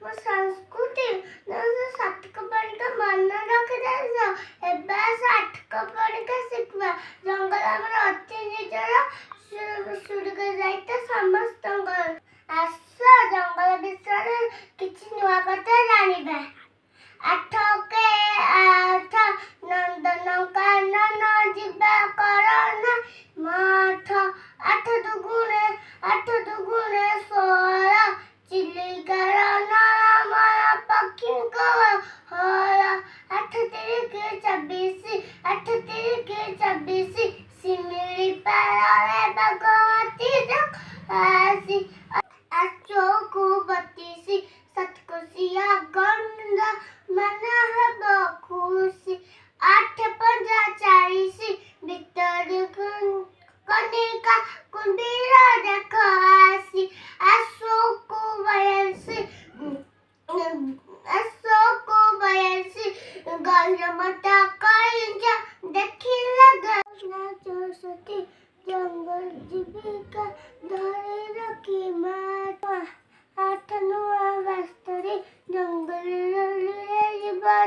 ମୋ ସଂସ୍କୃତି ସାତକ ପରୀକ୍ଷା ମନେ ରଖିଦେଇଛ। ଏବେ ସାତକ ପରୀକ୍ଷା ଶିଖିବା। ଜଙ୍ଗଲ ଆମର ଅତି ନିଜର, ସୁରକ୍ଷା ଦାୟିତ୍ୱ ସମସ୍ତଙ୍କର। ଆସ ଜଙ୍ଗଲ ବିଷୟରେ କିଛି ନୂଆ କଥା ଜାଣିବା। ଆଠ କେ ଆଠ ନନ୍ଦନକାନନ ଯିବା କରନା ମଠ। ଆଠ ଦୁଗୁଣେ 16 ଚିଲିକାର ନରମର ପକ୍ଷୀଙ୍କ ହଳ। 8 ତିରିକି 24 ଶିମିଳି ପାଳରେ ବାଘ ହାତୀ ଆସି। 8 32 ସାତକୋଶିଆ ଗଣ୍ଡା ମନ ହେବ ଖୁସି। 8 ପଞ୍ଚା 40 ଭିତରେ କନିକା କୁମ୍ଭୀର ଦେଖ ଆସି। 8 ଗହୀର ମଥା କଇଁଛ ଦେଖିଲେ ଚଷଟି। ଜଙ୍ଗଲ ଜୀବିକା ଧରି ରଖି ମାତା। 8 ନୂଆ ରାସ୍ତାରେ ଜଙ୍ଗଲରେ ଯିବା।